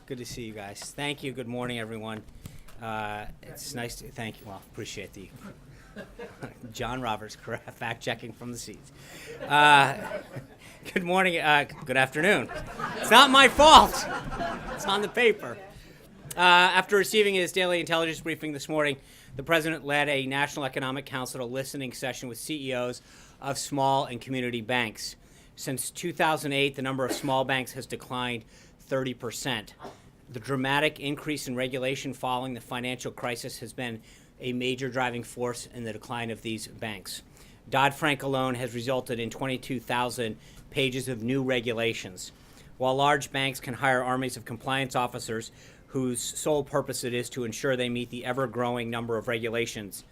Good to see you guys. Thank you. Good morning, everyone. It's nice to thank you. Well, appreciate the John Roberts fact checking from the seats. Good morning. Good afternoon. It's not my fault. It's on the paper. After receiving his daily intelligence briefing this morning, the president led a National Economic Council listening session with CEOs of small and community banks. Since 2008, the number of small banks has declined 30%. The dramatic increase in regulation following the financial crisis has been a major driving force in the decline of these banks. Dodd-Frank alone has resulted in 22,000 pages of new regulations. While large banks can hire armies of compliance officers whose sole purpose it is to ensure they meet the ever-growing number of regulations,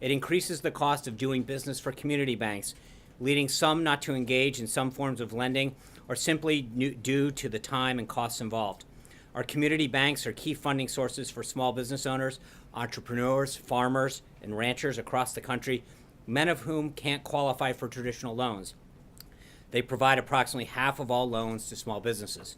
it increases the cost of doing business for community banks, leading some not to engage in some forms of lending or simply due to the time and costs involved. Our community banks are key funding sources for small business owners, entrepreneurs, farmers, and ranchers across the country, many of whom can't qualify for traditional loans. They provide approximately half of all loans to small businesses.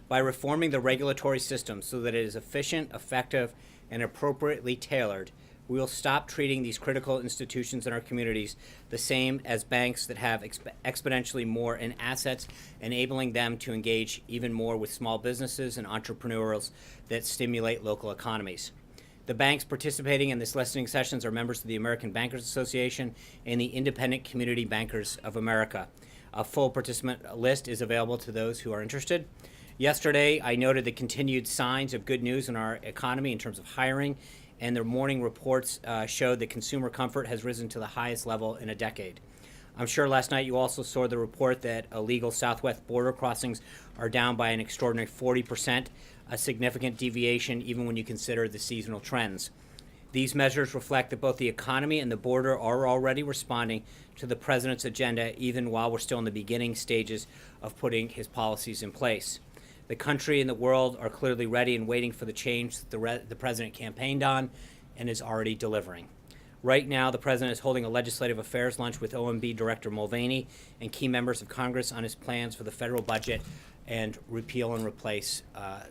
By reforming the regulatory system so that it is efficient, effective, and appropriately tailored, we will stop treating these critical institutions in our communities the same as banks that have exponentially more in assets, enabling them to engage even more with small businesses and entrepreneurs that stimulate local economies. The banks participating in this listening sessions are members of the American Bankers Association and the Independent Community Bankers of America. A full participant list is available to those who are interested. Yesterday, I noted the continued signs of good news in our economy in terms of hiring, and their morning reports showed that consumer comfort has risen to the highest level in a decade. I'm sure last night you also saw the report that illegal southwest border crossings are down by an extraordinary 40%, a significant deviation even when you consider the seasonal trends. These measures reflect that both the economy and the border are already responding to the president's agenda, even while we're still in the beginning stages of putting his policies in place. The country and the world are clearly ready and waiting for the change that the president campaigned on and is already delivering. Right now, the president is holding a legislative affairs lunch with OMB Director Mulvaney and key members of Congress on his plans for the federal budget and repeal and replace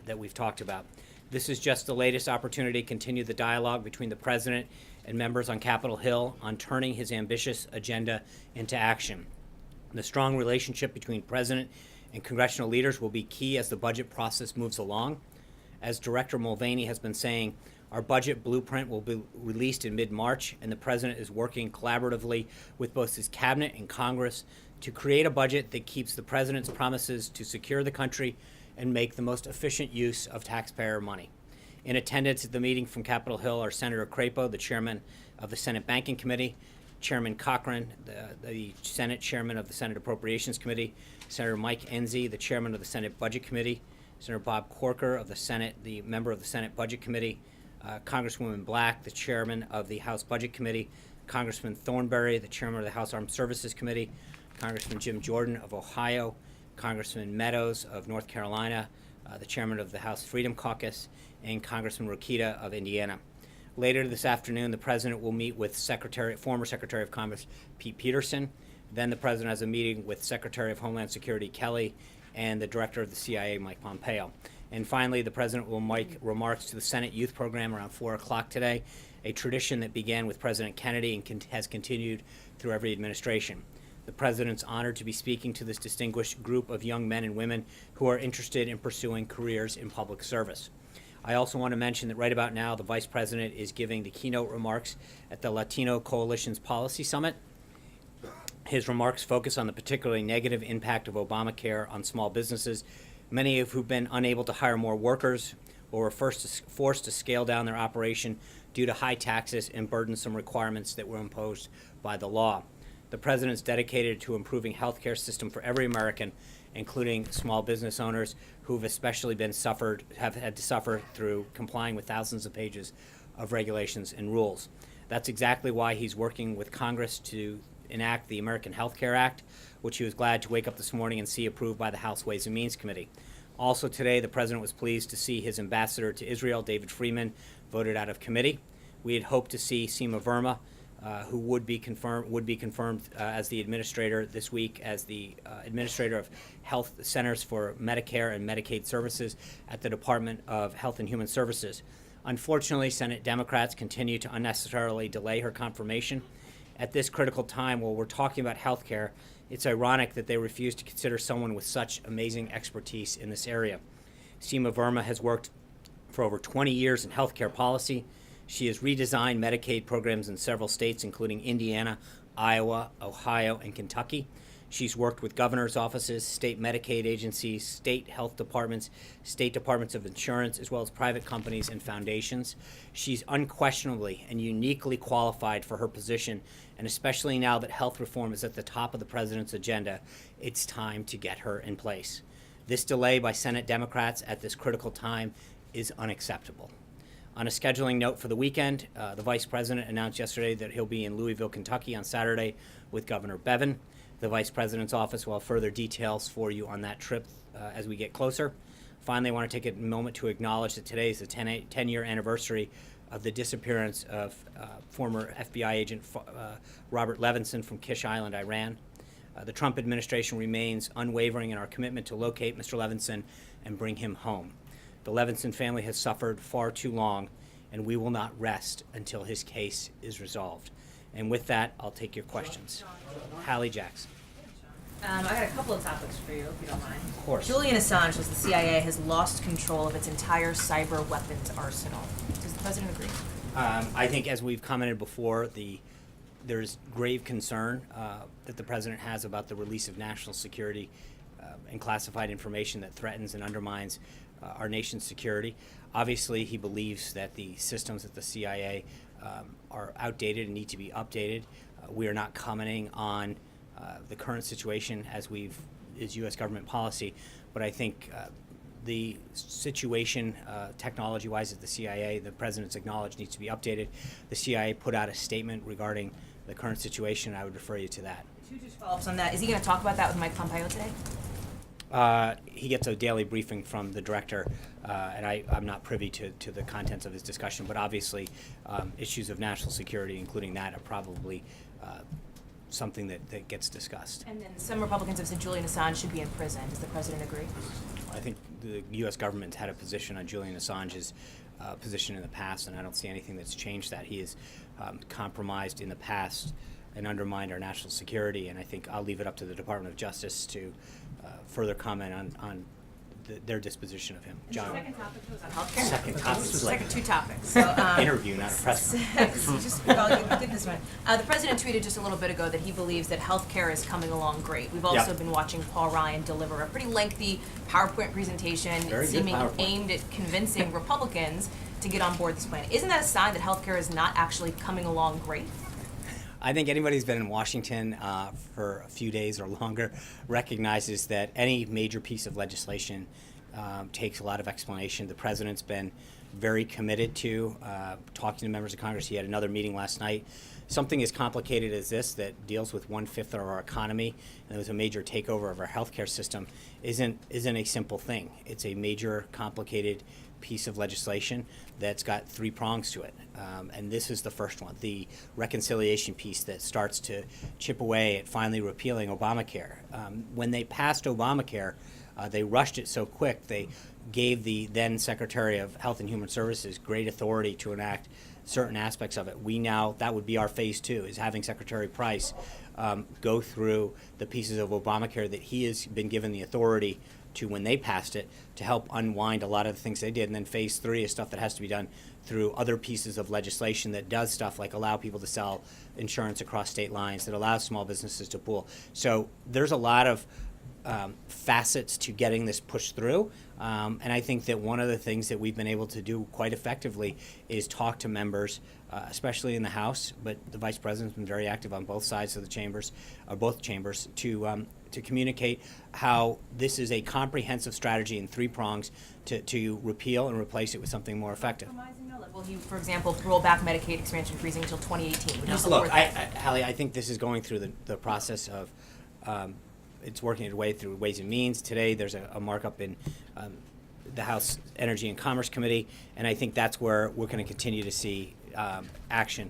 that we've talked about. This is just the latest opportunity to continue the dialogue between the president and members on Capitol Hill on turning his ambitious agenda into action. The strong relationship between president and congressional leaders will be key as the budget process moves along. As Director Mulvaney has been saying, our budget blueprint will be released in mid-March, and the president is working collaboratively with both his cabinet and Congress to create a budget that keeps the president's promises to secure the country and make the most efficient use of taxpayer money. In attendance at the meeting from Capitol Hill are Senator Crapo, the chairman of the Senate Banking Committee, Chairman Cochran, the Senate chairman of the Senate Appropriations Committee, Senator Mike Enzi, the chairman of the Senate Budget Committee, Senator Bob Corker of the Senate, the member of the Senate Budget Committee, Congresswoman Black, the chairman of the House Budget Committee, Congressman Thornberry, the chairman of the House Armed Services Committee, Congressman Jim Jordan of Ohio, Congressman Meadows of North Carolina, the chairman of the House Freedom Caucus, and Congressman Rokita of Indiana. Later this afternoon, the president will meet with former Secretary of Commerce Pete Peterson. Then the president has a meeting with Secretary of Homeland Security Kelly and the director of the CIA, Mike Pompeo. And finally, the president will make remarks to the Senate Youth Program around 4 o'clock today, a tradition that began with President Kennedy and has continued through every administration. The president's honored to be speaking to this distinguished group of young men and women who are interested in pursuing careers in public service. I also want to mention that right about now, the vice president is giving the keynote remarks at the Latino Coalition's Policy Summit. His remarks focus on the particularly negative impact of Obamacare on small businesses, many of who've been unable to hire more workers or were forced to scale down their operation due to high taxes and burdensome requirements that were imposed by the law. The president's dedicated to improving health care system for every American, including small business owners who've especially have had to suffer through complying with thousands of pages of regulations and rules. That's exactly why he's working with Congress to enact the American Health Care Act, which he was glad to wake up this morning and see approved by the House Ways and Means Committee. Also today, the president was pleased to see his ambassador to Israel, David Freeman, voted out of committee. We had hoped to see Seema Verma, who would be confirmed as the administrator this week as the administrator of Health Centers for Medicare and Medicaid Services at the Department of Health and Human Services. Unfortunately, Senate Democrats continue to unnecessarily delay her confirmation. At this critical time, while we're talking about health care, it's ironic that they refuse to consider someone with such amazing expertise in this area. Seema Verma has worked for over 20 years in healthcare policy. She has redesigned Medicaid programs in several states, including Indiana, Iowa, Ohio, and Kentucky. She's worked with governor's offices, state Medicaid agencies, state health departments, state departments of insurance, as well as private companies and foundations. She's unquestionably and uniquely qualified for her position, and especially now that health reform is at the top of the president's agenda, it's time to get her in place. This delay by Senate Democrats at this critical time is unacceptable. On a scheduling note for the weekend, the Vice President announced yesterday that he'll be in Louisville, Kentucky on Saturday with Governor Bevin. The Vice President's office will have further details for you on that trip as we get closer. Finally, I want to take a moment to acknowledge that today is the 10-year anniversary of the disappearance of former FBI agent Robert Levinson from Kish Island, Iran. The Trump administration remains unwavering in our commitment to locate Mr. Levinson and bring him home. The Levinson family has suffered far too long, and we will not rest until his case is resolved. And with that, I'll take your questions. Hallie Jackson. I got a couple of topics for you, if you don't mind. Of course. Julian Assange says the CIA has lost control of its entire cyber weapons arsenal. Does the president agree? I think, as we've commented before, there's grave concern that the president has about the release of national security and classified information that threatens and undermines our nation's security. Obviously, he believes that the systems at the CIA are outdated and need to be updated. We are not commenting on the current situation as is U.S. government policy, but I think the situation technology-wise at the CIA, the president's acknowledged, needs to be updated. The CIA put out a statement regarding the current situation, and I would refer you to that. Two just follow-ups on that. Is he going to talk about that with Mike Pompeo today? He gets a daily briefing from the director, and I'm not privy to the contents of his discussion, but obviously issues of national security, including that, are probably something that gets discussed. And then some Republicans have said Julian Assange should be in prison. Does the president agree? I think the U.S. government had a position on Julian Assange's position in the past, and I don't see anything that's changed that. He has compromised in the past and undermined our national security, and I think I'll leave it up to the Department of Justice to further comment on their disposition of him. John. The second topic was on healthcare. Second two topics. So, interview, not a press conference. Get this one. The president tweeted just a little bit ago that he believes that healthcare is coming along great. We've also been watching Paul Ryan deliver a pretty lengthy PowerPoint presentation, aimed at convincing Republicans to get on board this plan. Isn't that a sign that healthcare is not actually coming along great? I think anybody who's been in Washington for a few days or longer recognizes that any major piece of legislation takes a lot of explanation. The president's been very committed to talking to members of Congress. He had another meeting last night. Something as complicated as this that deals with 1/5 of our economy and it was a major takeover of our healthcare system isn't a simple thing. It's a major, complicated piece of legislation that's got three prongs to it. And this is the first one, the reconciliation piece that starts to chip away at finally repealing Obamacare. When they passed Obamacare, they rushed it so quick, they gave the then Secretary of Health and Human Services great authority to enact certain aspects of it. That would be our phase two, is having Secretary Price go through the pieces of Obamacare that he has been given the authority to when they passed it to help unwind a lot of the things they did. And then phase three is stuff that has to be done through other pieces of legislation that does stuff like allow people to sell insurance across state lines, that allows small businesses to pool. So there's a lot of facets to getting this pushed through. And I think that one of the things that we've been able to do quite effectively is talk to members, especially in the House, but the Vice President's been very active on both sides of the chambers, or both chambers, to communicate how this is a comprehensive strategy in three prongs to repeal and replace it with something more effective. Will he, for example, roll back Medicaid expansion freezing until 2018? Would you support Look, Hallie, I think this is going through the process of it's working its way through Ways and Means. Today there's a markup in the House Energy and Commerce Committee, and I think that's where we're going to continue to see action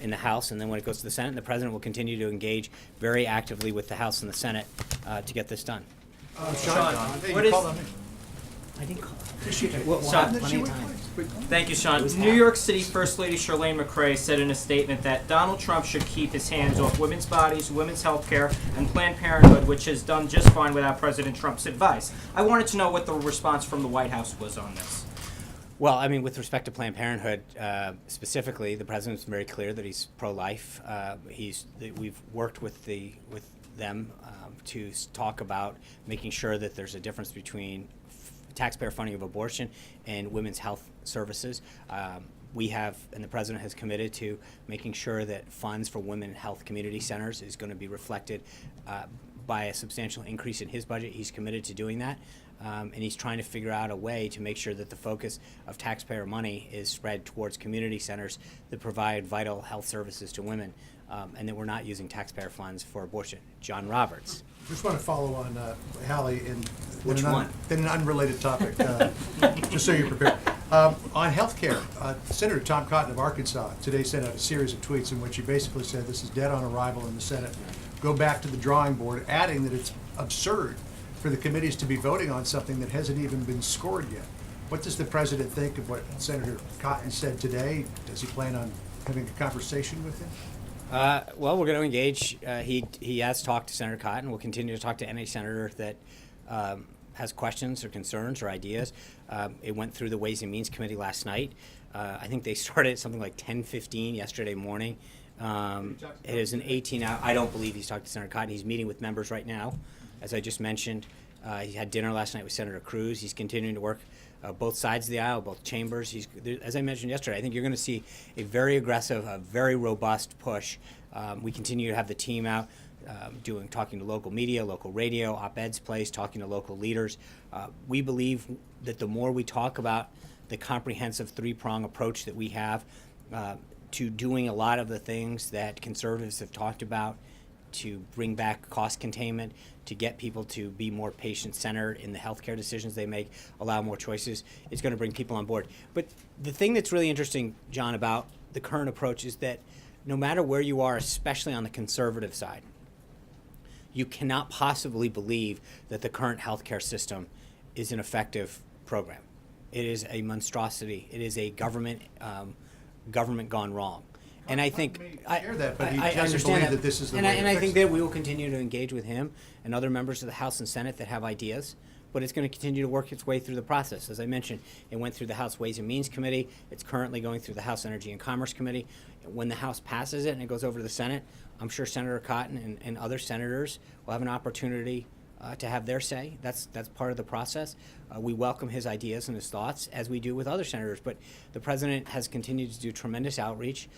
in the House, and then when it goes to the Senate, the President will continue to engage very actively with the House and the Senate to get this done. Sean, Hey, what you is? called on me. I didn't call. Sean, Plenty of time. Thank you, Sean. was New half. York City First Lady Charlene McRae said in a statement that Donald Trump should keep his hands off women's bodies, women's health care, and Planned Parenthood, which has done just fine without President Trump's advice. I wanted to know what the response from the White House was on this. Well, I mean, with respect to Planned Parenthood specifically, the president's very clear that he's pro-life. We've worked with them to talk about making sure that there's a difference between taxpayer funding of abortion and women's health services. We have, and the president has committed to making sure that funds for women health community centers is going to be reflected by a substantial increase in his budget. He's committed to doing that. And he's trying to figure out a way to make sure that the focus of taxpayer money is spread towards community centers that provide vital health services to women, and that we're not using taxpayer funds for abortion. John Roberts. Just want to follow on Hallie in Which one? In an unrelated topic, just so you're prepared. On health care, Senator Tom Cotton of Arkansas today sent out a series of tweets in which he basically said this is dead on arrival in the Senate. Go back to the drawing board, adding that it's absurd for the committees to be voting on something that hasn't even been scored yet. What does the president think of what Senator Cotton said today? Does he plan on having a conversation with him? Well, we're going to engage. He has talked to Senator Cotton. We'll continue to talk to any senator that has questions or concerns or ideas. It went through the Ways and Means Committee last night. I think they started at something like 10:15 yesterday morning. It is an 18-hour. I don't believe he's talked to Senator Cotton. He's meeting with members right now. As I just mentioned, he had dinner last night with Senator Cruz. He's continuing to work both sides of the aisle, both chambers. As I mentioned yesterday, I think you're going to see a very aggressive, a very robust push. We continue to have the team out talking to local media, local radio, op-eds placed, talking to local leaders. We believe that the more we talk about the comprehensive three-prong approach that we have to doing a lot of the things that conservatives have talked about, to bring back cost containment, to get people to be more patient-centered in the healthcare decisions they make, allow more choices, it's going to bring people on board. But the thing that's really interesting, John, about the current approach is that no matter where you are, especially on the conservative side, you cannot possibly believe that the current healthcare system is an effective program. It is a monstrosity. It is a government gone wrong. And I think I hear that, but he I doesn't understand believe that this is the way to and I fix think it. that we will continue to engage with him and other members of the House and Senate that have ideas. But it's going to continue to work its way through the process. As I mentioned, it went through the House Ways and Means Committee. It's currently going through the House Energy and Commerce Committee. When the House passes it and it goes over to the Senate, I'm sure Senator Cotton and other senators will have an opportunity to have their say. That's part of the process. We welcome his ideas and his thoughts, as we do with other senators. But the president has continued to do tremendous outreach,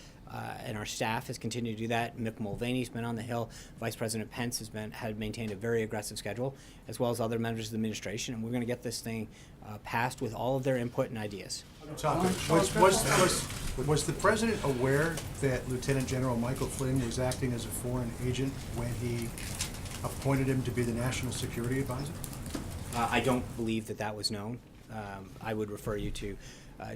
and our staff has continued to do that. Mick Mulvaney's been on the Hill. Vice President Pence had maintained a very aggressive schedule, as well as other members of the administration. And we're going to get this thing passed with all of their input and ideas. Was the president aware that Lieutenant General Michael Flynn was acting as a foreign agent when he appointed him to be the National Security Advisor? I don't believe that was known. I would refer you to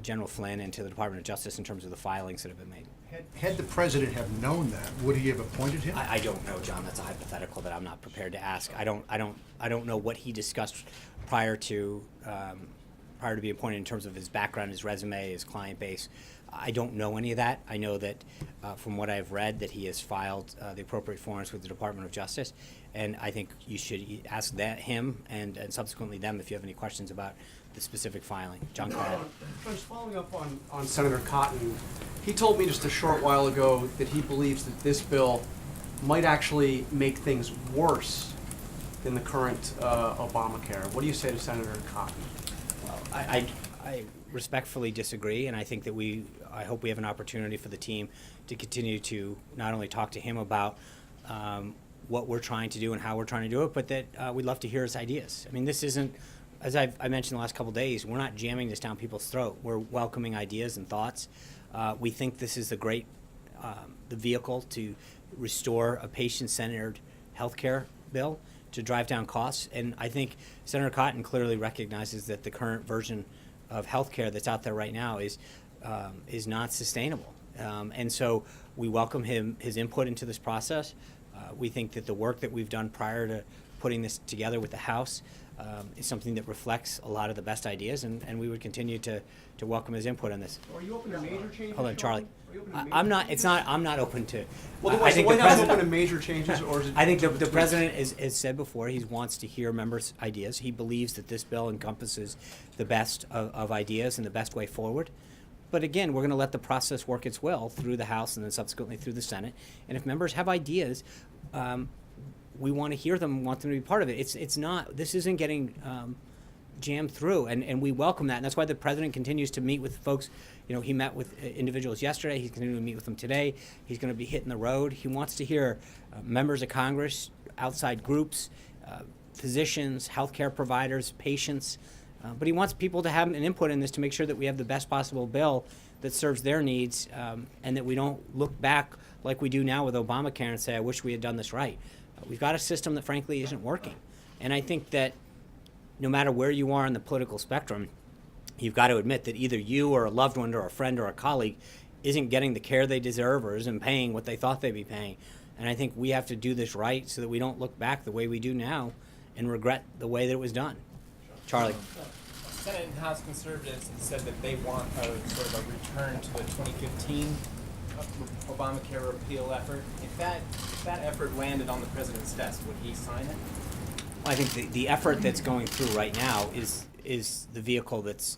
General Flynn and to the Department of Justice in terms of the filings that have been made. Had the president have known that, would he have appointed him? I don't know, John. That's a hypothetical that I'm not prepared to ask. I don't know what he discussed prior to being appointed in terms of his background, his resume, his client base. I don't know any of that. I know that from what I've read that he has filed the appropriate forms with the Department of Justice, and I think you should ask him and subsequently them if you have any questions about the specific filing. John, go ahead. Just following up on Senator Cotton, he told me just a short while ago that he believes that this bill might actually make things worse than the current Obamacare. What do you say to Senator Cotton? Well, I respectfully disagree, and I think that I hope we have an opportunity for the team to continue to not only talk to him about what we're trying to do and how we're trying to do it, but that we'd love to hear his ideas. I mean, this isn't, as I mentioned the last couple of days, we're not jamming this down people's throat. We're welcoming ideas and thoughts. We think this is the vehicle to restore a patient-centered healthcare bill to drive down costs. And I think Senator Cotton clearly recognizes that the current version of healthcare that's out there right now is not sustainable. And so we welcome his input into this process. We think that the work that we've done prior to putting this together with the House is something that reflects a lot of the best ideas, and we would continue to welcome his input on this. Are you open to major changes? Hold on, Charlie. Are you open to major I'm not. changes? It's not. I'm not open to. Well, I the think White the House president. open to major changes, or is it? I think the tweaks? president has said before he wants to hear members' ideas. He believes that this bill encompasses the best of ideas and the best way forward. But again, we're going to let the process work its will through the House and then subsequently through the Senate. And if members have ideas, we want to hear them, want them to be part of it. It's not. This isn't getting jammed through, and we welcome that. And that's why the president continues to meet with folks. You know, he met with individuals yesterday. He's continuing to meet with them today. He's going to be hitting the road. He wants to hear members of Congress, outside groups, physicians, healthcare providers, patients. But he wants people to have an input in this to make sure that we have the best possible bill that serves their needs, and that we don't look back like we do now with Obamacare and say, I wish we had done this right. We've got a system that frankly isn't working. And I think that no matter where you are on the political spectrum, you've got to admit that either you or a loved one or a friend or a colleague isn't getting the care they deserve or isn't paying what they thought they'd be paying. And I think we have to do this right so that we don't look back the way we do now and regret the way that it was done. Charlie. Senate and House conservatives have said that they want a sort of a return to the 2015 Obamacare repeal effort. If that effort landed on the president's desk, would he sign it? I think the effort that's going through right now is the vehicle that's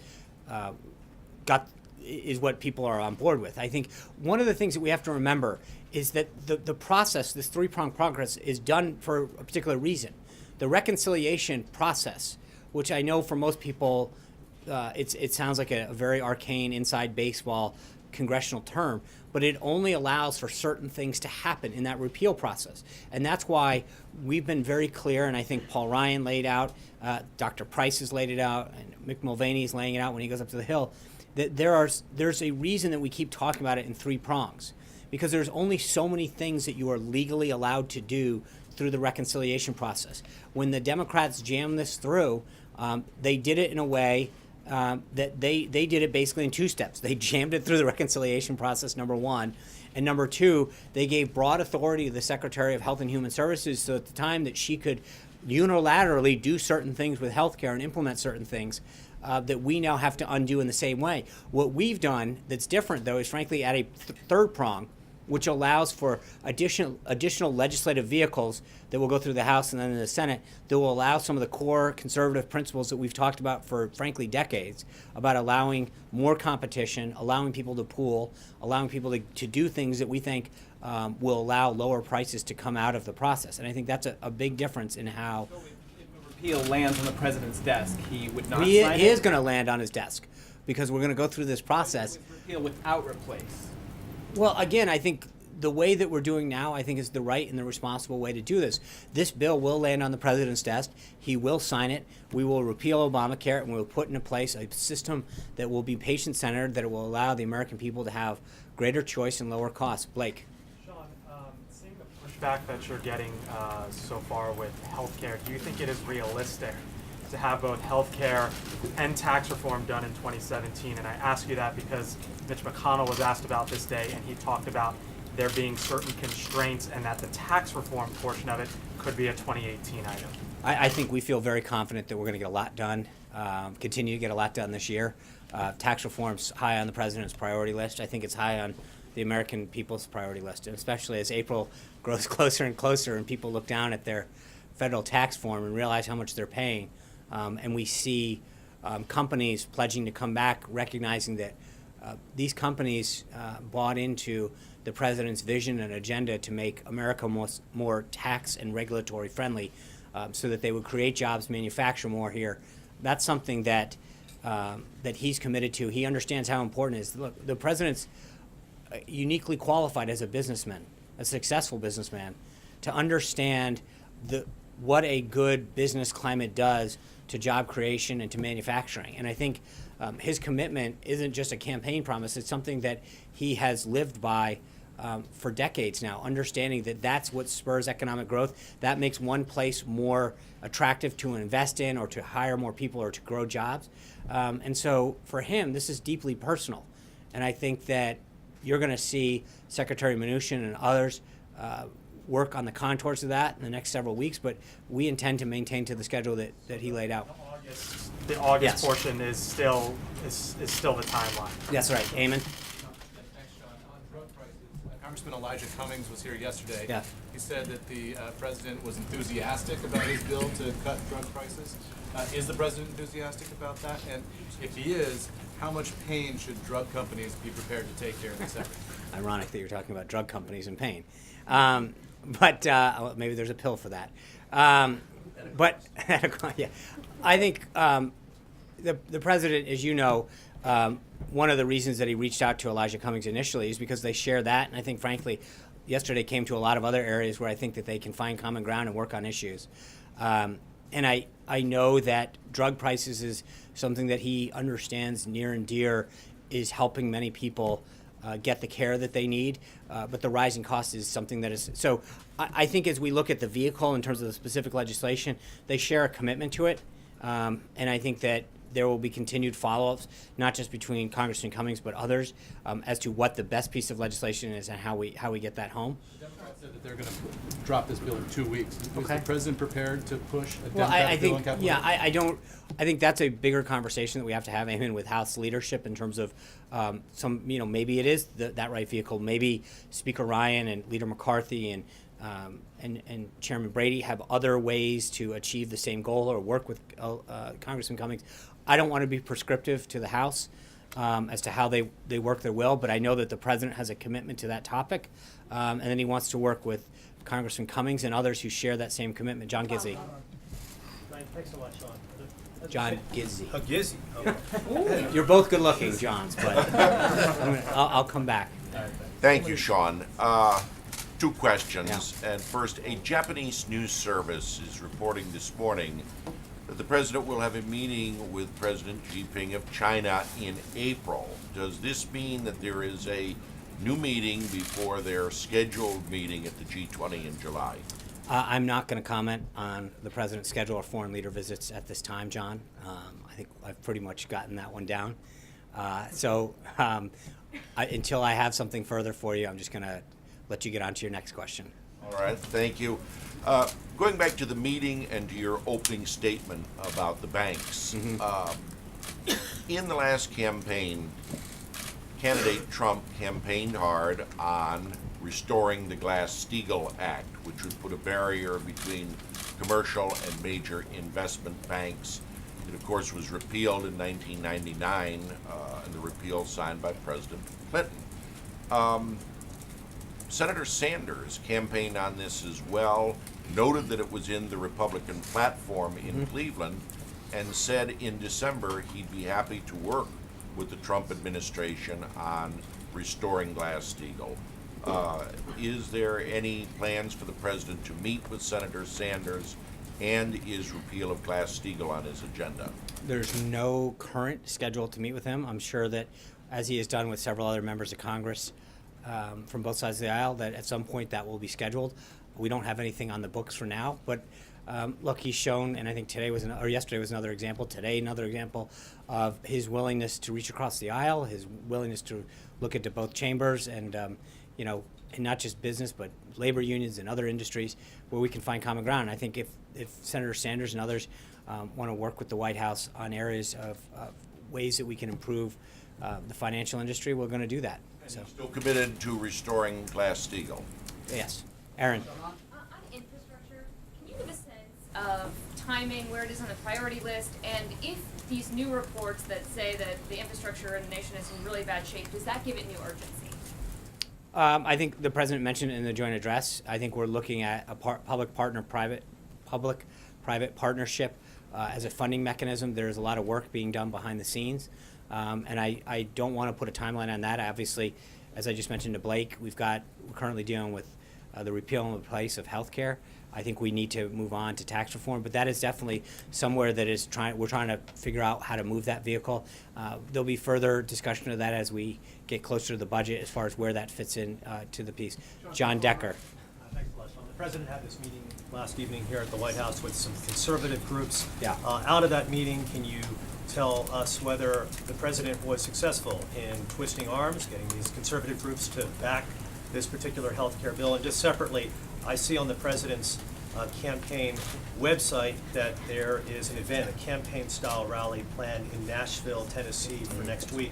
is what people are on board with. I think one of the things that we have to remember is that the process, this three-pronged progress, is done for a particular reason. The reconciliation process, which I know for most people, it sounds like a very arcane inside baseball congressional term, but it only allows for certain things to happen in that repeal process. And that's why we've been very clear, and I think Paul Ryan laid out, Dr. Price has laid it out, and Mick Mulvaney is laying it out when he goes up to the Hill, that there's a reason that we keep talking about it in three prongs. Because there's only so many things that you are legally allowed to do through the reconciliation process. When the Democrats jammed this through, they did it in a way that they did it basically in two steps. They jammed it through the reconciliation process, number one. And number two, they gave broad authority to the Secretary of Health and Human Services so at the time that she could unilaterally do certain things with healthcare and implement certain things that we now have to undo in the same way. What we've done that's different, though, is frankly at a third prong, which allows for additional legislative vehicles that will go through the House and then in the Senate that will allow some of the core conservative principles that we've talked about for, frankly, decades, about allowing more competition, allowing people to pool, allowing people to do things that we think will allow lower prices to come out of the process. And I think that's a big difference in how... So if the repeal lands on the president's desk, he would not He sign it? is going to land on his desk because we're going to go through this process. With repeal without replace. Well, again, I think the way that we're doing now, I think is the right and the responsible way to do this. This bill will land on the president's desk. He will sign it. We will repeal Obamacare, and we'll put into place a system that will be patient-centered, that will allow the American people to have greater choice and lower costs. Blake. Sean, seeing the pushback that you're getting so far with healthcare, do you think it is realistic to have both healthcare and tax reform done in 2017? And I ask you that because Mitch McConnell was asked about this day, and he talked about there being certain constraints and that the tax reform portion of it could be a 2018 item. I think we feel very confident that we're going to get a lot done, continue to get a lot done this year. Tax reform's high on the president's priority list. I think it's high on the American people's priority list, and especially as April grows closer and closer and people look down at their federal tax form and realize how much they're paying. And we see companies pledging to come back, recognizing that these companies bought into the president's vision and agenda to make America more tax and regulatory friendly, so that they would create jobs, manufacture more here. That's something that he's committed to. He understands how important it is. Look, the president's uniquely qualified as a businessman, a successful businessman, to understand what a good business climate does to job creation and to manufacturing. And I think his commitment isn't just a campaign promise, it's something that he has lived by for decades now, understanding that that's what spurs economic growth. That makes one place more attractive to invest in or to hire more people or to grow jobs. And so for him, this is deeply personal. And I think that you're going to see Secretary Mnuchin and others work on the contours of that in the next several weeks, but we intend to maintain to the schedule that he laid out. The August Yes. portion is still the timeline. That's right. Eamon? Thanks, John. On drug prices, Congressman Elijah Cummings was here yesterday. Yeah. He said that the president was enthusiastic about his bill to cut drug prices. Is the president enthusiastic about that? And if he is, how much pain should drug companies be prepared to take during this effort? Ironic that you're talking about drug companies and pain. But maybe there's a pill for that. But yeah, I think the president, as you know, one of the reasons that he reached out to Elijah Cummings initially is because they share that. And I think, frankly, yesterday came to a lot of other areas where I think that they can find common ground and work on issues. And I know that drug prices is something that he understands near and dear, is helping many people get the care that they need, but the rising cost is something that is, so I think as we look at the vehicle in terms of the specific legislation, they share a commitment to it, and I think that there will be continued follow-ups, not just between Congressman Cummings but others, as to what the best piece of legislation is and how we get that home. The Democrats said that they're going to drop this bill in 2 weeks. Is Okay. the president prepared to push a Well, Democratic I bill on think, Capitol yeah, Hill? I think that's a bigger conversation that we have to have, even with House leadership, in terms of maybe it is that right vehicle. Maybe Speaker Ryan and Leader McCarthy and Chairman Brady have other ways to achieve the same goal or work with Congressman Cummings. I don't want to be prescriptive to the House as to how they work their will, but I know that the president has a commitment to that topic, and then he wants to work with Congressman Cummings and others who share that same commitment. John Gizzi. Thanks a lot, Sean. John Gizzi. Oh, Gizzy. Okay. You're both good-looking, Johns, but I'll come back. Thank you, Sean. 2 questions. Yeah. And first, a Japanese news service is reporting this morning that the president will have a meeting with President Xi Jinping of China in April. Does this mean that there is a new meeting before their scheduled meeting at the G20 in July? I'm not going to comment on the president's schedule or foreign leader visits at this time, John. I think I've pretty much gotten that one down. Until I have something further for you, I'm just going to let you get on to your next question. All right, thank you. Going back to the meeting and to your opening statement about the banks, in the last campaign, candidate Trump campaigned hard on restoring the Glass-Steagall Act, which would put a barrier between commercial and major investment banks. It, of course, was repealed in 1999, and the repeal signed by President Clinton. Senator Sanders campaigned on this as well, noted that it was in the Republican platform in Cleveland, and said in December he'd be happy to work with the Trump administration on restoring Glass-Steagall. Is there any plans for the president to meet with Senator Sanders, and is repeal of Glass-Steagall on his agenda? There's no current schedule to meet with him. I'm sure that, as he has done with several other members of Congress from both sides of the aisle, that at some point that will be scheduled. We don't have anything on the books for now, but look, he's shown, and I think yesterday was another example, today another example of his willingness to reach across the aisle, his willingness to look into both chambers and and not just business, but labor unions and other industries where we can find common ground. I think if Senator Sanders and others want to work with the White House on areas of ways that we can improve the financial industry, we're going to do that. So, Still committed to restoring Glass-Steagall? yes. Aaron. On infrastructure, can you give a sense of timing, where it is on the priority list, and if these new reports that say that the infrastructure in the nation is in really bad shape, does that give it new urgency? I think the president mentioned in the joint address, I think we're looking at a public-private partnership as a funding mechanism. There's a lot of work being done behind the scenes, and I don't want to put a timeline on that. Obviously, as I just mentioned to Blake, we're currently dealing with the repeal and replace of health care. I think we need to move on to tax reform, but that is definitely somewhere that we're trying to figure out how to move that vehicle. There'll be further discussion of that as we get closer to the budget as far as where that fits in to the piece. John Decker. Thanks a lot, Sean. The president had this meeting last evening here at the White House with some conservative groups. Yeah. Out of that meeting, can you tell us whether the president was successful in twisting arms, getting these conservative groups to back this particular health care bill. And just separately, I see on the president's campaign website that there is an event, a campaign-style rally planned in Nashville, Tennessee for next week.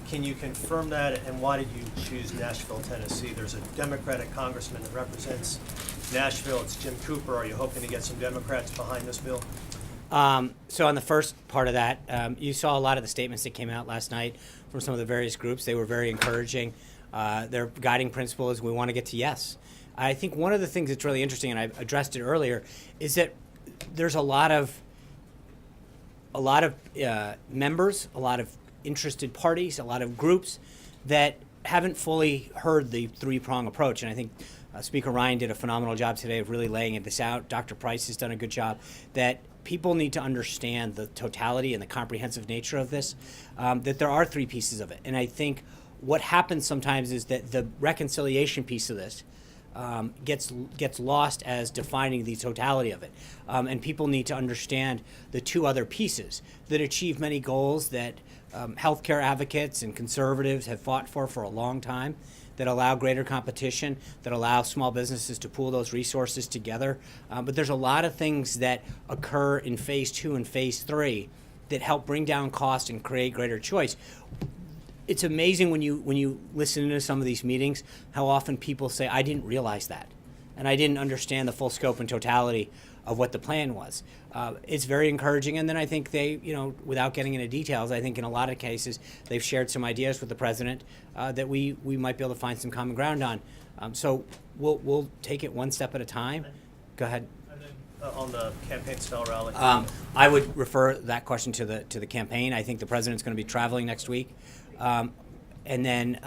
Can you confirm that, and why did you choose Nashville, Tennessee? There's a Democratic congressman that represents Nashville. It's Jim Cooper. Are you hoping to get some Democrats behind this bill? So on the first part of that, you saw a lot of the statements that came out last night from some of the various groups. They were very encouraging. Their guiding principle is we want to get to yes. I think one of the things that's really interesting, and I addressed it earlier, is that there's a lot of members, a lot of interested parties, a lot of groups that haven't fully heard the three-prong approach. And I think Speaker Ryan did a phenomenal job today of really laying this out. Dr. Price has done a good job. That people need to understand the totality and the comprehensive nature of this, that there are three pieces of it. And I think what happens sometimes is that the reconciliation piece of this gets lost as defining the totality of it. And people need to understand the two other pieces that achieve many goals that healthcare advocates and conservatives have fought for a long time, that allow greater competition, that allow small businesses to pool those resources together. But there's a lot of things that occur in phase 2 and phase 3 that help bring down cost and create greater choice. It's amazing when you listen to some of these meetings how often people say, I didn't realize that, and I didn't understand the full scope and totality of what the plan was. It's very encouraging, and then I think they, without getting into details, I think in a lot of cases they've shared some ideas with the president that we might be able to find some common ground on. So we'll take it one step at a time. Go ahead. And then on the campaign-style rally. I would refer that question to the campaign. I think the president's going to be traveling next week. And then,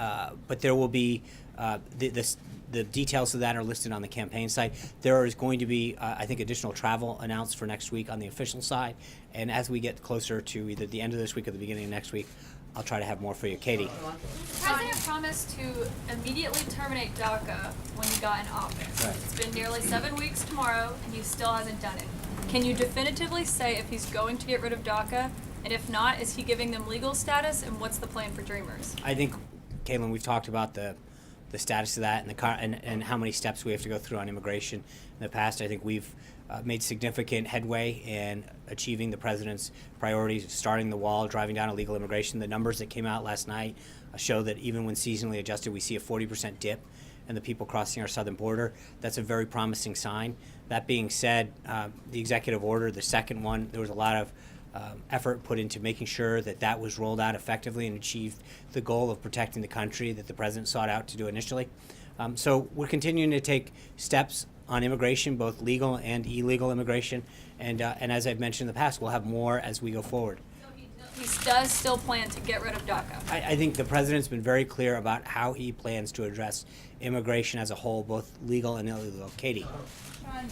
but there will be the details of that are listed on the campaign site. There is going to be, I think, additional travel announced for next week on the official side. And as we get closer to either the end of this week or the beginning of next week, I'll try to have more for you. Katie. The president promised to immediately terminate DACA when he got in office. Right. It's been nearly 7 weeks tomorrow, and he still hasn't done it. Can you definitively say if he's going to get rid of DACA? And if not, is he giving them legal status? And what's the plan for Dreamers? I think, Caitlin, we've talked about the status of that and how many steps we have to go through on immigration in the past. I think we've made significant headway in achieving the president's priorities of starting the wall, driving down illegal immigration. The numbers that came out last night show that even when seasonally adjusted, we see a 40% dip in the people crossing our southern border. That's a very promising sign. That being said, the executive order, the second one, there was a lot of effort put into making sure that was rolled out effectively and achieved the goal of protecting the country that the president sought out to do initially. So we're continuing to take steps on immigration, both legal and illegal immigration, and as I've mentioned in the past, we'll have more as we go forward. So he does still plan to get rid of DACA? I think the president's been very clear about how he plans to address immigration as a whole, both legal and illegal. Katie. Sean,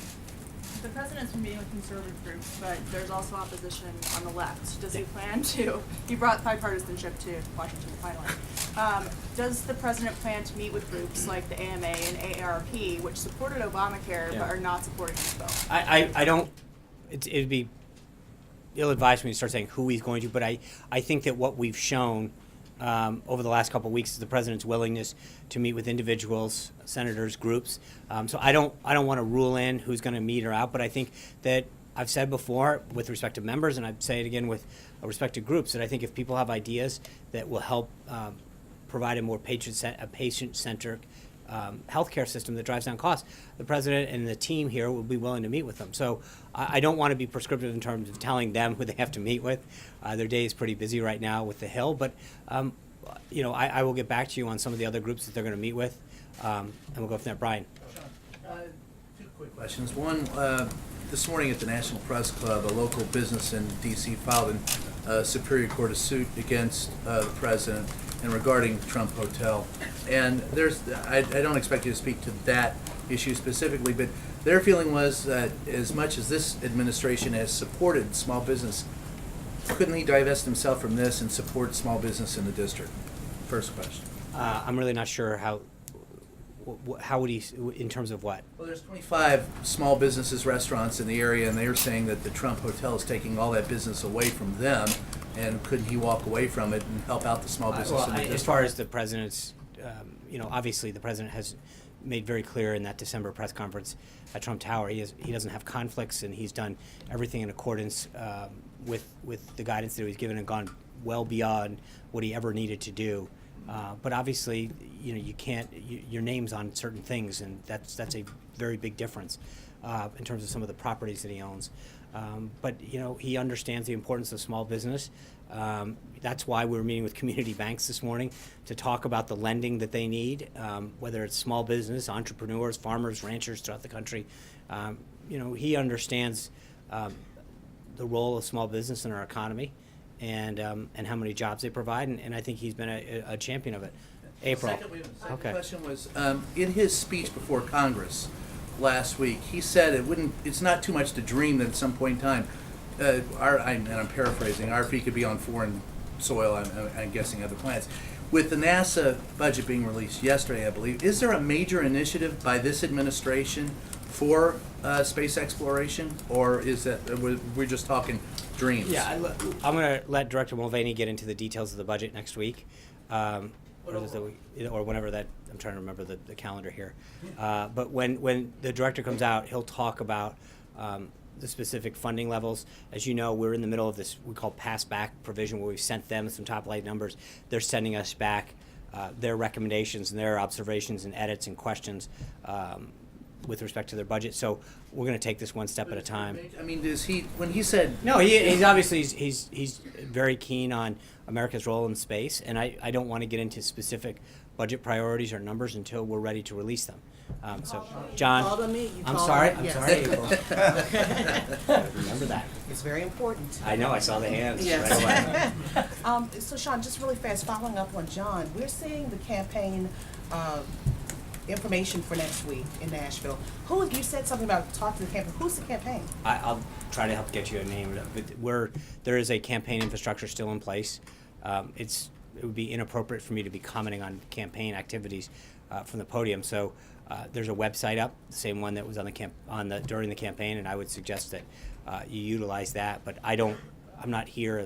the president's been meeting with conservative groups, but there's also opposition on the left. Does he plan to? He brought bipartisanship to Washington finally. Does the president plan to meet with groups like the AMA and AARP, which supported Obamacare but are not supporting this bill? I don't. It'd be ill-advised for me to start saying who he's going to, but I think that what we've shown over the last couple of weeks is the president's willingness to meet with individuals, senators, groups. So I don't want to rule in who's going to meet or out, but I think that I've said before with respect to members, and I'd say it again with respect to groups, that I think if people have ideas that will help provide a more patient-centric healthcare system that drives down costs, the president and the team here will be willing to meet with them. So I don't want to be prescriptive in terms of telling them who they have to meet with. Their day is pretty busy right now with the Hill, but I will get back to you on some of the other groups that they're going to meet with, and we'll go from there. Brian. Two quick questions. One, this morning at the National Press Club, a local business in D.C. filed a Superior Court a suit against the president and regarding the Trump Hotel. And I don't expect you to speak to that issue specifically, but their feeling was that as much as this administration has supported small business, couldn't he divest himself from this and support small business in the district? First question. I'm really not sure how would he, in terms of what? Well, there's 25 small businesses, restaurants in the area, and they're saying that the Trump Hotel is taking all that business away from them. And couldn't he walk away from it and help out the small business Well, in the as district? far as the president's, obviously the president has made very clear in that December press conference at Trump Tower, he doesn't have conflicts, and he's done everything in accordance with the guidance that he was given and gone well beyond what he ever needed to do. But obviously, you can't. Your name's on certain things, and that's a very big difference in terms of some of the properties that he owns. But he understands the importance of small business. That's why we were meeting with community banks this morning to talk about the lending that they need, whether it's small business, entrepreneurs, farmers, ranchers throughout the country. He understands the role of small business in our economy, and how many jobs they provide, and I think he's been a champion of it. April. Second Okay. question was, in his speech before Congress last week, he said it's not too much to dream that at some point in time, and I'm paraphrasing, RFP could be on foreign soil, I'm guessing other planets. With the NASA budget being released yesterday, I believe, is there a major initiative by this administration for space exploration, or is that we're just talking dreams? Yeah, I'm going to let Director Mulvaney get into the details of the budget next week, or whenever that. I'm trying to remember the calendar here. But when the director comes out, he'll talk about the specific funding levels. As you know, we're in the middle of this we call pass-back provision, where we've sent them some top-line numbers. They're sending us back their recommendations and their observations and edits and questions with respect to their budget. So we're going to take this one step at a time. I mean, when he said... No, he's obviously he's very keen on America's role in space, and I don't want to get into specific budget priorities or numbers until we're ready to release them. So, John, I'm sorry, April. Remember that. It's very important. I know, I saw the hands Yes. right away. So Sean, just really fast, following up on John, we're seeing the campaign information for next week in Nashville. You said something about talk to the campaign. Who's the campaign? I'll try to help get you a name, but there is a campaign infrastructure still in place. It would be inappropriate for me to be commenting on campaign activities from the podium. So there's a website up, the same one that was during the campaign, and I would suggest that you utilize that. But I'm not here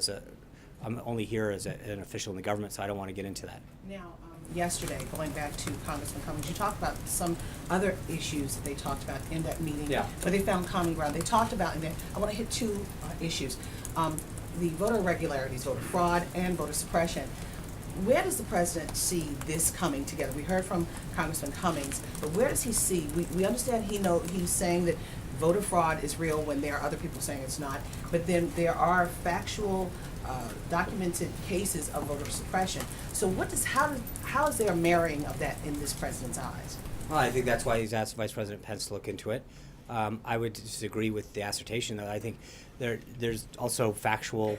I'm only here as an official in the government, so I don't want to get into that. Now, yesterday, going back to Congressman Cummings, you talked about some other issues that they talked about in that meeting, but they found common ground. They talked about, and I want to hit two issues, the voter irregularities, voter fraud, and voter suppression. Where does the president see this coming together? We heard from Congressman Cummings, but where does he see? We understand he's saying that voter fraud is real when there are other people saying it's not, but then there are factual, documented cases of voter suppression. So how is there a marrying of that in this president's eyes? Well, I think that's why he's asked Vice President Pence to look into it. I would disagree with the assertion, though. I think there's also factual,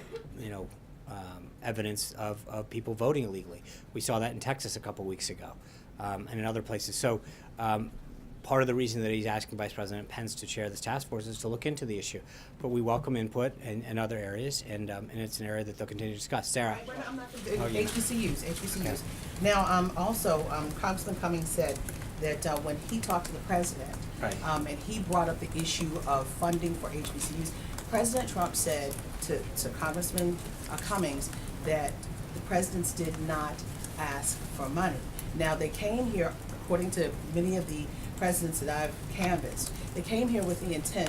evidence of people voting illegally. We saw that in Texas a couple weeks ago, and in other places. So part of the reason that he's asking Vice President Pence to chair this task force is to look into the issue. But we welcome input in other areas, and it's an area that they'll continue to discuss. Sarah? HBCUs. Okay. Now, also, Congressman Cummings said that when he talked to the president, and he brought up the issue of funding for HBCUs, President Trump said to Congressman Cummings that the presidents did not ask for money. Now, they came here, according to many of the presidents that I've canvassed, they came here with the intent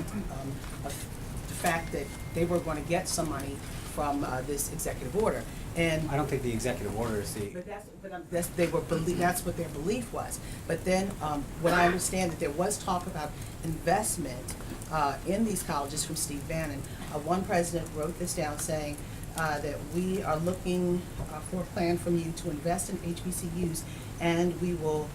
of the fact that they were going to get some money from this executive order. And I don't think the executive order is the... That's what their belief was. But then, what I understand that there was talk about investment in these colleges from Steve Bannon. One president wrote this down saying that we are looking for a plan from you to invest in HBCUs, and we will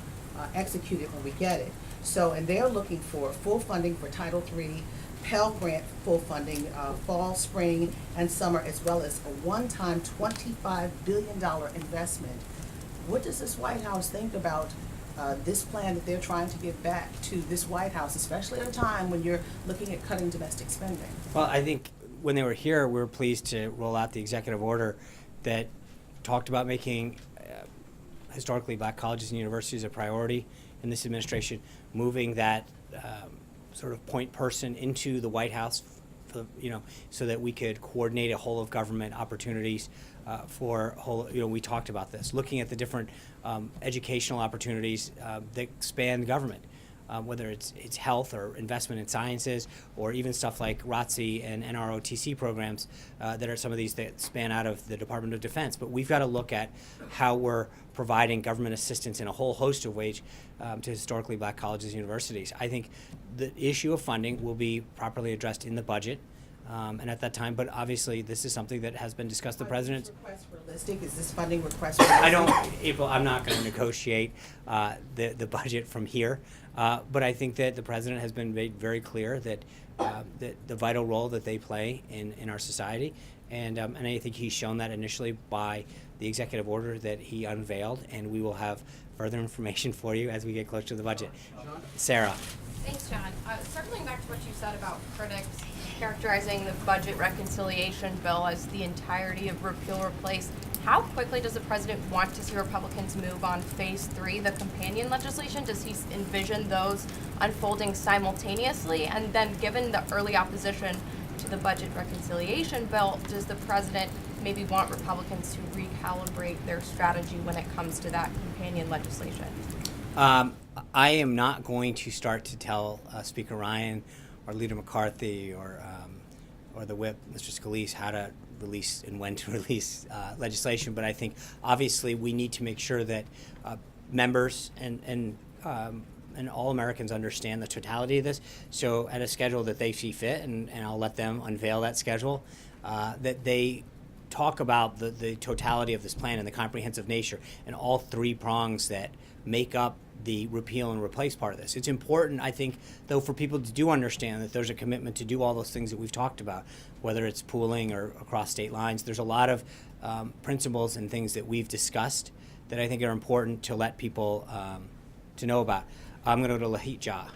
execute it when we get it. So, and they're looking for full funding for Title III, Pell Grant full funding, fall, spring, and summer, as well as a one-time $25 billion investment. What does this White House think about this plan that they're trying to give back to this White House, especially at a time when you're looking at cutting domestic spending? Well, I think when they were here, we were pleased to roll out the executive order that talked about making historically black colleges and universities a priority in this administration, moving that sort of point person into the White House so that we could coordinate a whole of government opportunities for whole. We talked about this, looking at the different educational opportunities that span government. Whether it's health or investment in sciences, or even stuff like ROTC and NROTC programs that are some of these that span out of the Department of Defense. But we've got to look at how we're providing government assistance in a whole host of ways to historically black colleges and universities. I think the issue of funding will be properly addressed in the budget. And at that time, but obviously this is something that has been discussed. The president. Request realistic? Is this funding request realistic? I don't, April. I'm not going to negotiate the budget from here, but I think that the president has been made very clear that the vital role that they play in our society, and I think he's shown that initially by the executive order that he unveiled, and we will have further information for you as we get closer to the budget. Sarah. Thanks, John. Circling back to what you said about critics characterizing the budget reconciliation bill as the entirety of repeal replace, how quickly does the president want to see Republicans move on phase 3, the companion legislation? Does he envision those unfolding simultaneously? And then given the early opposition to the budget reconciliation bill, does the president maybe want Republicans to recalibrate their strategy when it comes to that companion legislation? I am not going to start to tell Speaker Ryan or Leader McCarthy or the whip, Mr. Scalise, how to release and when to release legislation. But I think obviously we need to make sure that members and all Americans understand the totality of this. So at a schedule that they see fit, and I'll let them unveil that schedule, that they talk about the totality of this plan and the comprehensive nature and all three prongs that make up the repeal and replace part of this. It's important, I think, though, for people to do understand that there's a commitment to do all those things that we've talked about, whether it's pooling or across state lines. There's a lot of principles and things that we've discussed that I think are important to let people to know about. I'm going to go to Lahit Jha.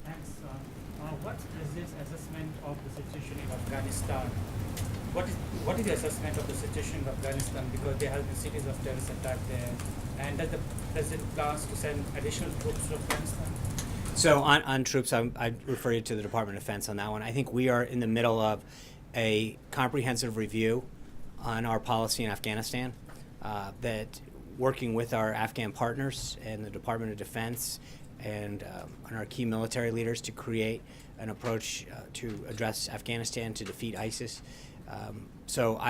Thanks. What is President's assessment of the situation in Afghanistan? What is the assessment of the situation in Afghanistan, because there have been series of terrorist attacks there, and does the President plans to send additional troops to Afghanistan? So on troops, I refer you to the Department of Defense on that one. I think we are in the middle of a comprehensive review on our policy in Afghanistan, that working with our Afghan partners and the Department of Defense and our key military leaders to create an approach to address Afghanistan, to defeat ISIS. So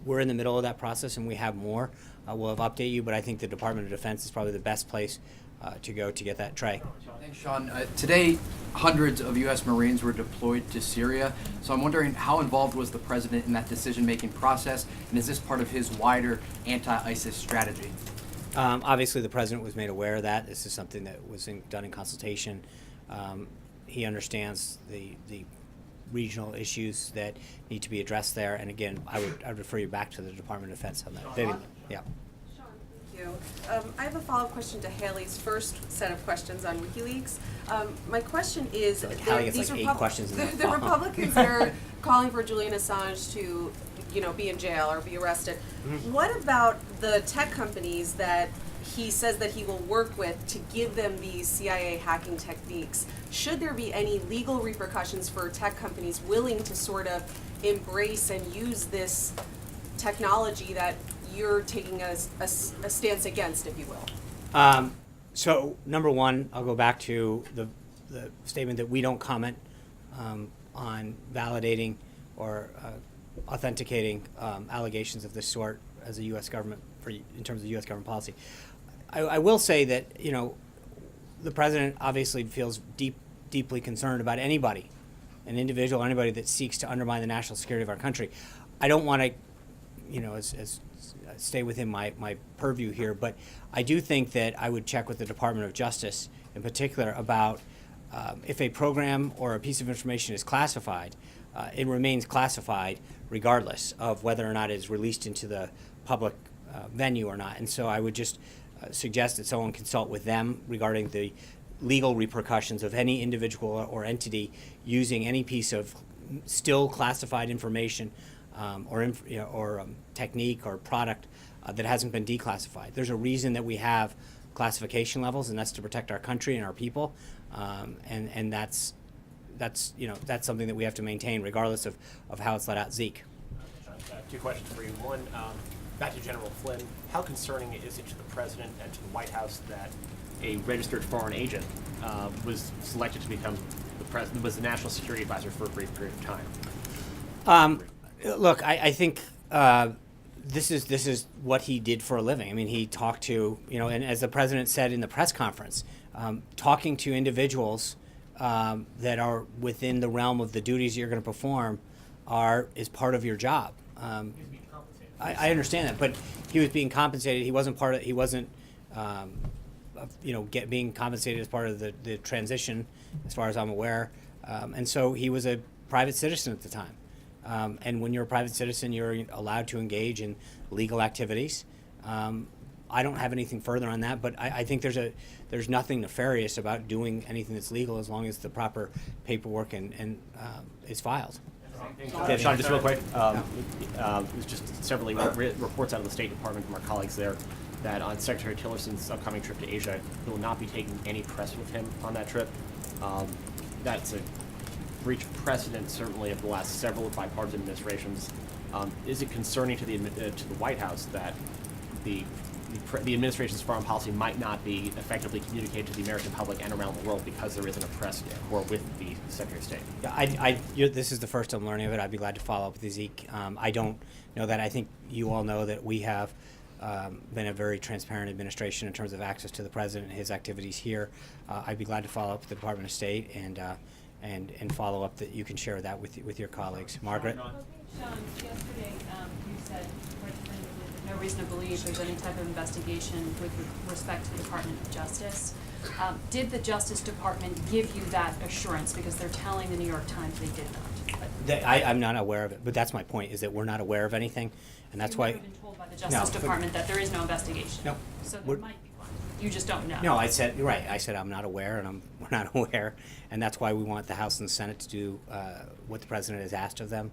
we're in the middle of that process, and we have more. We'll update you, but I think the Department of Defense is probably the best place to go to get that. Trey. Thanks, Sean. Today, hundreds of U.S. Marines were deployed to Syria. So I'm wondering, how involved was the president in that decision-making process, and is this part of his wider anti-ISIS strategy? Obviously, the president was made aware of that. This is something that was done in consultation. He understands the regional issues that need to be addressed there. And again, I would refer you back to the Department of Defense on that. Vivian, yeah. Sean, thank you. I have a follow-up question to Haley's first set of questions on WikiLeaks. My question is, So Haley gets like 8 questions in the Republicans are calling for Julian Assange to, be in jail or be arrested. Mm-hmm. What about the tech companies that he says that he will work with to give them these CIA hacking techniques? Should there be any legal repercussions for tech companies willing to sort of embrace and use this technology that you're taking a stance against, if you will? So number one, I'll go back to the statement that we don't comment on validating or authenticating allegations of this sort as a U.S. government in terms of U.S. government policy. I will say that the president obviously feels deeply concerned about anybody, an individual or anybody that seeks to undermine the national security of our country. I don't want to, stay within my purview here, but I do think that I would check with the Department of Justice in particular about if a program or a piece of information is classified, it remains classified regardless of whether or not it is released into the public venue or not. And so I would just suggest that someone consult with them regarding the legal repercussions of any individual or entity using any piece of still classified information or technique or product that hasn't been declassified. There's a reason that we have classification levels, and that's to protect our country and our people, and that's that's something that we have to maintain regardless of how it's let out. Zeke. Two questions for you. One, back to General Flynn. How concerning is it to the president and to the White House that a registered foreign agent was selected to become was the national security advisor for a brief period of time? Look, I think this is what he did for a living. I mean, he talked to, and as the president said in the press conference, talking to individuals that are within the realm of the duties you're going to perform is part of your job. I understand that, but he was being compensated. He wasn't part of. He wasn't, being compensated as part of the transition, as far as I'm aware. And so he was a private citizen at the time. And when you're a private citizen, you're allowed to engage in legal activities. I don't have anything further on that, but I think there's nothing nefarious about doing anything that's legal as long as the proper paperwork and is filed. Yeah, Sean, just real quick. It was just several reports out of the State Department from our colleagues there that on Secretary Tillerson's upcoming trip to Asia, he will not be taking any press with him on that trip. That's a breach of precedent, certainly, of the last several bipartisan administrations. Is it concerning to the White House that the administration's foreign policy might not be effectively communicated to the American public and around the world because there isn't a press corps with the Secretary of State? Yeah, this is the first I'm learning of it. I'd be glad to follow up with you, Zeke. I don't know that. I think you all know that we have been a very transparent administration in terms of access to the president and his activities here. I'd be glad to follow up with the Department of State and follow up that you can share that with your colleagues. Margaret? Sean, yesterday you said there's no reason to believe there's any type of investigation with respect to the Department of Justice. Did the Justice Department give you that assurance? Because they're telling the New York Times they did not. I'm not aware of it, but that's my point, is that we're not aware of anything, and that's why... You've never been told by the Justice Department that there is no investigation? No. So there might be one. You just don't know. No, I said I'm not aware, and we're not aware, and that's why we want the House and the Senate to do what the President has asked of them,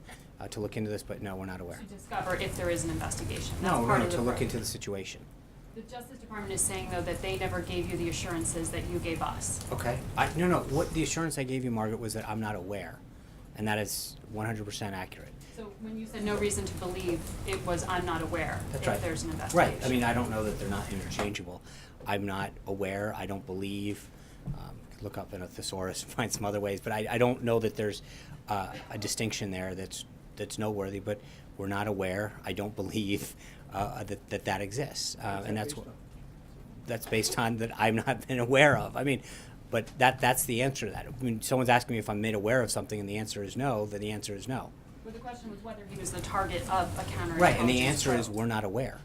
to look into this, but no, we're not aware. To discover if there is an investigation. That's to look into the situation. The Justice Department is saying, though, that they never gave you the assurances that you gave us. Okay. No. What the assurance I gave you, Margaret, was that I'm not aware, and that is 100% accurate. So when you said no reason to believe, it was I'm not aware That's if right. there's an investigation. Right. I mean, I don't know that they're not interchangeable. I'm not aware. I don't believe. Look up in a thesaurus and find some other ways, but I don't know that there's a distinction there that's noteworthy. But we're not aware. I don't believe that exists, and that's based on that I've not been aware of. I mean, but that's the answer to that. When someone's asking me if I'm made aware of something and the answer is no, then the answer is no. Well, the question was whether he was the target of a counterintelligence. Right, and the answer is we're not aware.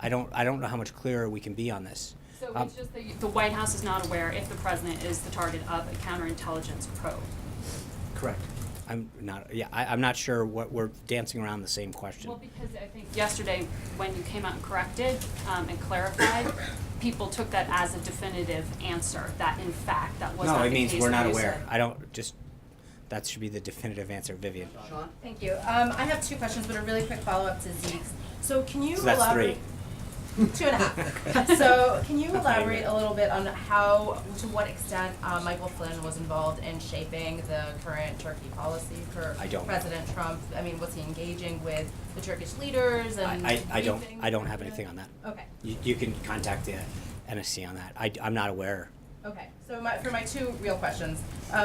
I don't know how much clearer we can be on this. So it's just that the White House is not aware if the president is the target of a counterintelligence probe. Correct. I'm not sure what we're dancing around the same question. Well, because I think yesterday when you came out and corrected and clarified, people took that as a definitive answer that in fact that was not the case. No, it means we're not you aware. said. That should be the definitive answer, Vivian. Sean? Thank you. I have two questions, but a really quick follow-up to Zeke's. So can you That's elaborate? 3. 2.5. So can you elaborate a little bit on to what extent Michael Flynn was involved in shaping the current Turkey policy for President Trump? I mean, was he engaging with the Turkish leaders? And I don't have anything on that. Okay. You can contact the NSC on that. I'm not aware. Okay, so for my two real questions.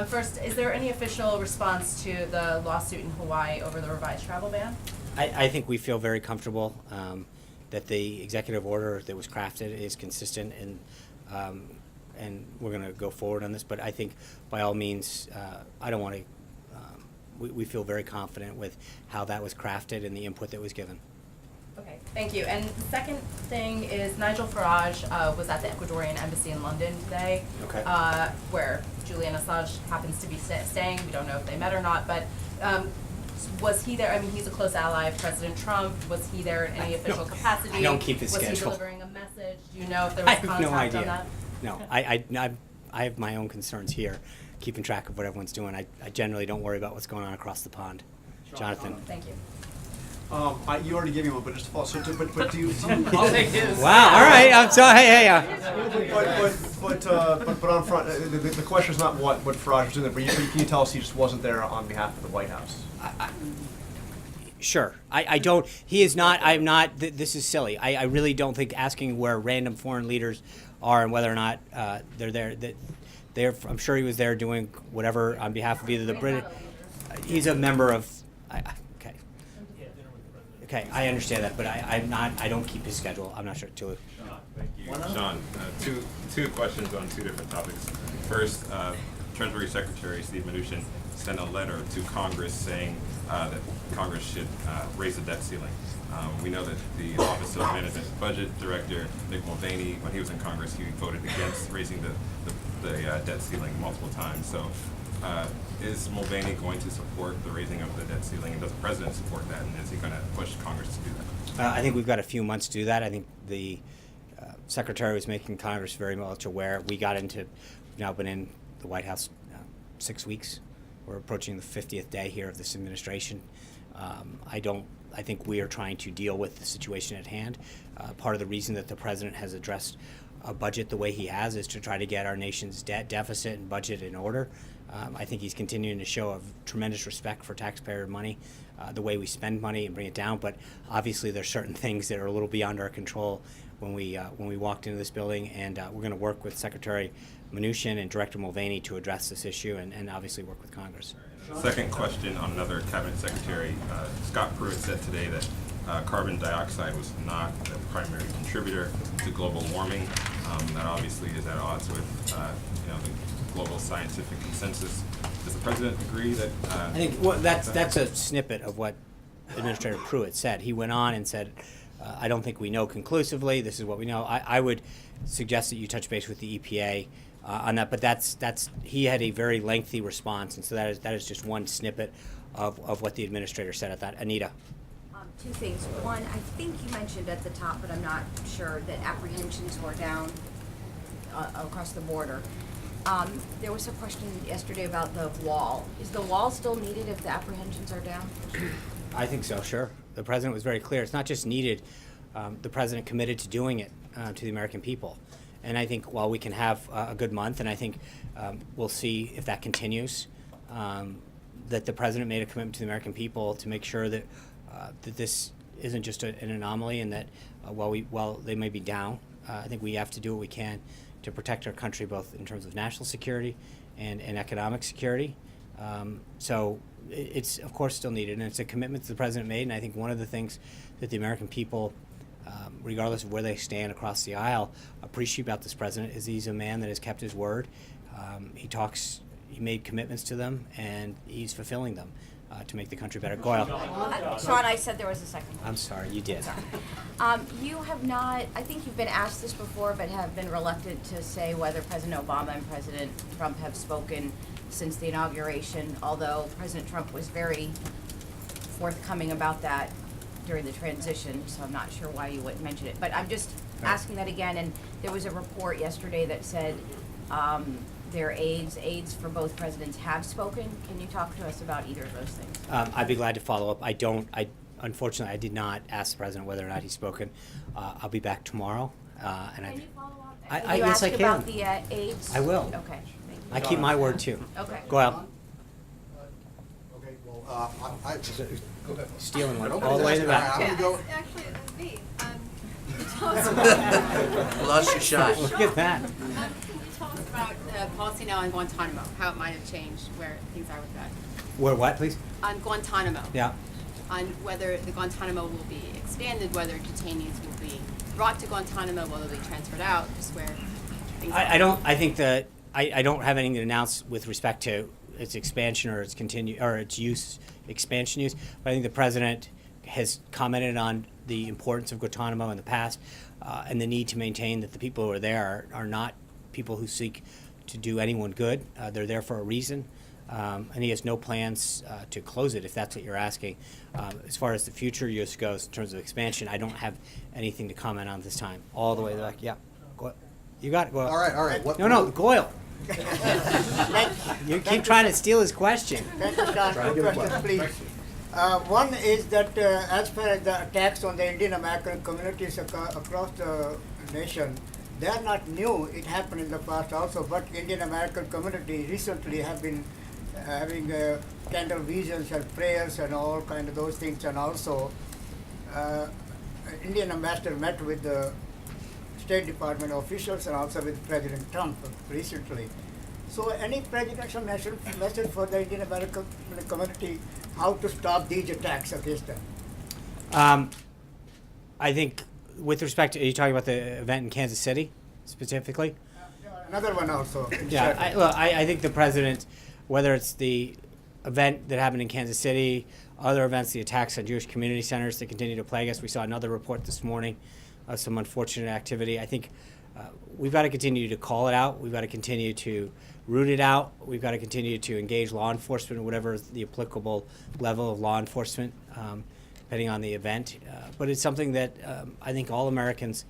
First, is there any official response to the lawsuit in Hawaii over the revised travel ban? I think we feel very comfortable that the executive order that was crafted is consistent, and we're going to go forward on this. But I think, by all means, I don't want to. We feel very confident with how that was crafted and the input that was given. Okay, thank you. And the second thing is Nigel Farage was at the Ecuadorian embassy in London today, where Julian Assange happens to be staying. We don't know if they met or not, but was he there? I mean, he's a close ally of President Trump. Was he there in any official capacity? I don't keep his schedule. Was he delivering a message? Do you know if there was contact on that? No, I have my own concerns here, keeping track of what everyone's doing. I generally don't worry about what's going on across the pond. Jonathan. Thank you. You already gave me one, but just to follow. So, but do you? I'll take his. Wow. All right. I'm sorry. Hey. But on front, the question is not what Farage was in there, but can you tell us he just wasn't there on behalf of the White House? Sure. I don't. He is not. I'm not. This is silly. I really don't think asking where random foreign leaders are and whether or not they're there. I'm sure he was there doing whatever on behalf of either the British. He's a member of. Okay. Okay, I understand that, but I'm not. I don't keep his schedule. I'm not sure. Too. Thank you, Sean. Two questions on two different topics. First, Treasury Secretary Steve Mnuchin sent a letter to Congress saying that Congress should raise the debt ceiling. We know that the Office of Management and Budget Director, Nick Mulvaney, when he was in Congress, he voted against raising the debt ceiling multiple times. So is Mulvaney going to support the raising of the debt ceiling, and does the President support that, and is he going to push Congress to do that? I think we've got a few months to do that. I think the Secretary was making Congress very much aware. We've now been in the White House 6 weeks. We're approaching the 50th day here of this administration. I think we are trying to deal with the situation at hand. Part of the reason that the President has addressed a budget the way he has is to try to get our nation's debt deficit and budget in order. I think he's continuing to show a tremendous respect for taxpayer money, the way we spend money and bring it down. But obviously, there's certain things that are a little beyond our control when we walked into this building, and we're going to work with Secretary Mnuchin and Director Mulvaney to address this issue, and obviously work with Congress. Second question on another cabinet secretary. Scott Pruitt said today that carbon dioxide was not the primary contributor to global warming. That obviously is at odds with the global scientific consensus. Does the President agree that? I think that's a snippet of what Administrator Pruitt said. He went on and said, I don't think we know conclusively. This is what we know. I would suggest that you touch base with the EPA on that, but he had a very lengthy response, and so that is just one snippet of what the administrator said at that. Anita. Two things. One, I think you mentioned at the top, but I'm not sure, that apprehensions were down across the border. There was a question yesterday about the wall. Is the wall still needed if the apprehensions are down? I think so, sure. The President was very clear. It's not just needed. The President committed to doing it to the American people. And I think while we can have a good month, and I think we'll see if that continues, that the President made a commitment to the American people to make sure that that this isn't just an anomaly, and that while they may be down, I think we have to do what we can to protect our country, both in terms of national security and economic security. So it's, of course, still needed, and it's a commitment that the President made, and I think one of the things that the American people, regardless of where they stand across the aisle, appreciate about this President is he's a man that has kept his word. He made commitments to them, and he's fulfilling them to make the country better. Goyle. Sean, I said there was a second one. I'm sorry, you did. You have not, I think you've been asked this before, but have been reluctant to say whether President Obama and President Trump have spoken since the inauguration, although President Trump was very forthcoming about that during the transition, so I'm not sure why you wouldn't mention it. But I'm just asking that again, and there was a report yesterday that said their aides for both presidents have spoken. Can you talk to us about either of those things? I'd be glad to follow up. Unfortunately, I did not ask the President whether or not he's spoken. I'll be back tomorroll. Can you follow up? Yes, I can. About the aides? I will. Okay. I keep my word too. Okay. Goyle. Okay, well, go ahead. Stealing one all the way to the back. Actually, it was me. Tell us Lost your shot. Look at that. Can you tell us about policy now on Guantanamo, how it might have changed, where things are with that? Where what, please? On Guantanamo. Yeah. On whether the Guantanamo will be expanded, whether detainees will be brought to Guantanamo, whether they'll be transferred out, just where things are. I don't have anything to announce with respect to its expansion or its expansion use. But I think the President has commented on the importance of Guantanamo in the past, and the need to maintain that the people who are there are not people who seek to do anyone good. They're there for a reason, and he has no plans to close it, if that's what you're asking. As far as the future use goes, in terms of expansion, I don't have anything to comment on this time. All the way back, yeah. Go, you got it. Goyle. All right. No, Goyle. You keep trying to steal his question. Thank you, Sean. Two questions, please. One is that as far as the attacks on the Indian American communities across the nation, They are not new. It happened in the past also, but Indian American community recently have been having candle visions and prayers and all kind of those things, and also Indian ambassador met with the State Department officials and also with President Trump recently. So any presidential message for the Indian American community, how to stop these attacks against them? I think with respect to, are you talking about the event in Kansas City specifically? Another one also. Yeah, I think the president, whether it's the event that happened in Kansas City, other events, the attacks on Jewish community centers that continue to plague us. We saw another report this morning of some unfortunate activity. I think we've got to continue to call it out. We've got to continue to root it out. We've got to continue to engage law enforcement, whatever the applicable level of law enforcement, depending on the event. But it's something that I think all Americans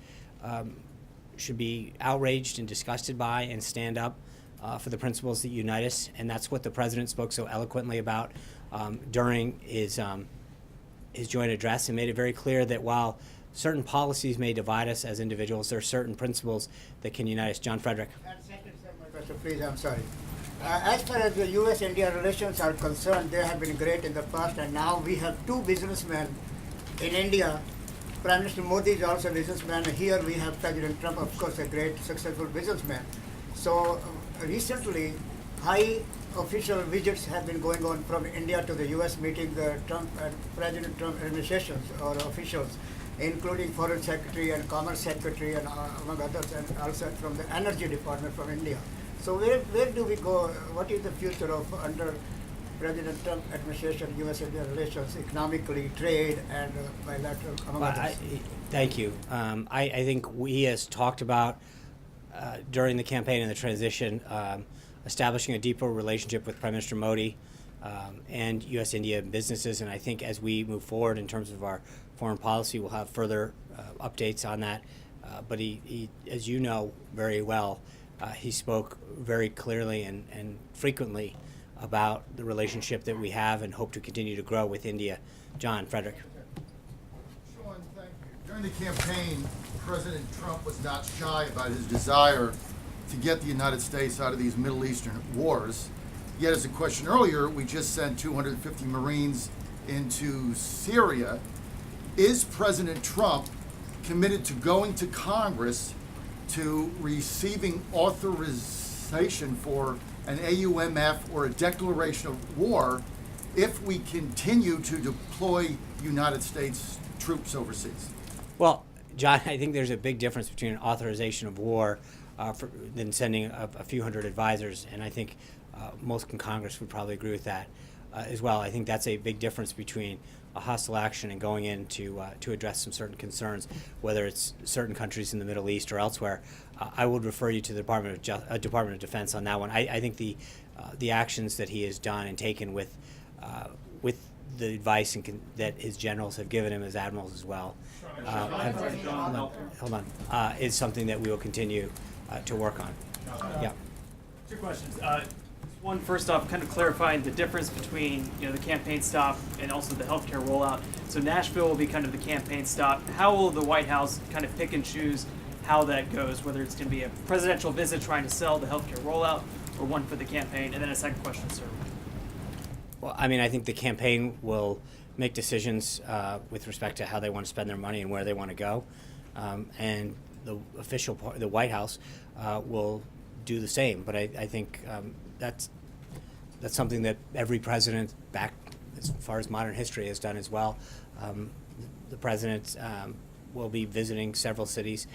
should be outraged and disgusted by and stand up for the principles that unite us. And that's what the president spoke so eloquently about during his joint address, and made it very clear that while certain policies may divide us as individuals, there are certain principles that can unite us. John Frederick. Please, I'm sorry. As far as the U.S.-India relations are concerned, they have been great in the past, and now we have two businessmen in India. Prime Minister Modi is also a businessman. Here we have President Trump, of course, a great, successful businessman. So recently, high official visits have been going on from India to the U.S., meeting the Trump and President Trump administrations or officials, including Foreign Secretary and Commerce Secretary and among others, and also from the Energy Department from India. So where do we go? What is the future of under President Trump administration, U.S.-India relations, economically, trade, and bilateral, among others? Thank you. I think he has talked about during the campaign and the transition establishing a deeper relationship with Prime Minister Modi and U.S.-India businesses. And I think as we move forward in terms of our foreign policy, we'll have further updates on that. But he, as you know very well, he spoke very clearly and frequently about the relationship that we have and hope to continue to grow with India. John Frederick. Sean, thank you. During the campaign, President Trump was not shy about his desire to get the United States out of these Middle Eastern wars. Yet, as a question earlier, we just sent 250 Marines into Syria. Is President Trump committed to going to Congress to receiving authorization for an AUMF or a declaration of war if we continue to deploy United States troops overseas? Well, John, I think there's a big difference between an authorization of war than sending a few hundred advisors, and I think most in Congress would probably agree with that as well. I think that's a big difference between a hostile action and going in to address some certain concerns, whether it's certain countries in the Middle East or elsewhere. I would refer you to the Department of Defense on that one. I think the actions that he has done and taken with the advice that his generals have given him as admirals as well, is something that we will continue to work on. Yeah. Two questions. One, first off, kind of clarifying the difference between the campaign stop and also the healthcare rollout. So Nashville will be kind of the campaign stop. How will the White House kind of pick and choose how that goes, whether it's going to be a presidential visit trying to sell the healthcare rollout or one for the campaign? And then a second question, sir. Well, I mean, I think the campaign will make decisions with respect to how they want to spend their money and where they want to go. And the official part, the White House, will do the same. But I think that's something that every president back as far as modern history has done as well. The president will be visiting several cities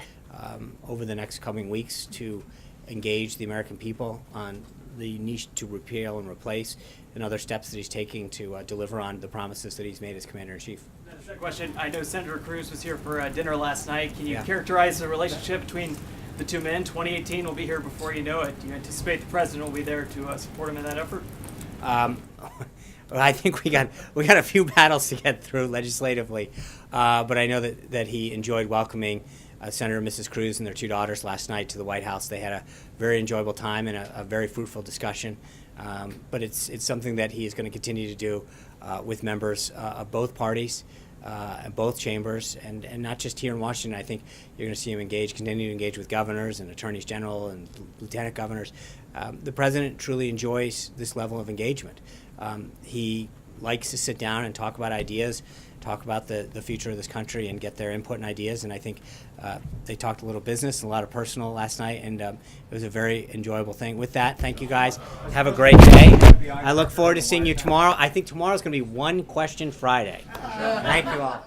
over the next coming weeks to engage the American people on the need to repeal and replace and other steps that he's taking to deliver on the promises that he's made as Commander-in-Chief. Second question, I know Senator Cruz was here for dinner last night. Can you characterize the relationship between the two men? 2018 will be here before you know it. Do you anticipate the president will be there to support him in that effort? Well, I think we got a few battles to get through legislatively, but I know that he enjoyed welcoming Senator and Mrs. Cruz and their two daughters last night to the White House. They had a very enjoyable time and a very fruitful discussion. But it's something that he is going to continue to do with members of both parties in both chambers, and not just here in Washington. I think you're going to see him continue to engage with governors and attorneys general and lieutenant governors. The president truly enjoys this level of engagement. He likes to sit down and talk about ideas, talk about the future of this country, and get their input and ideas. And I think they talked a little business and a lot of personal last night, and it was a very enjoyable thing. With that, thank you guys. Have a great day. I look forward to seeing you tomorrow. I think tomorrow's going to be One Question Friday. Thank you all.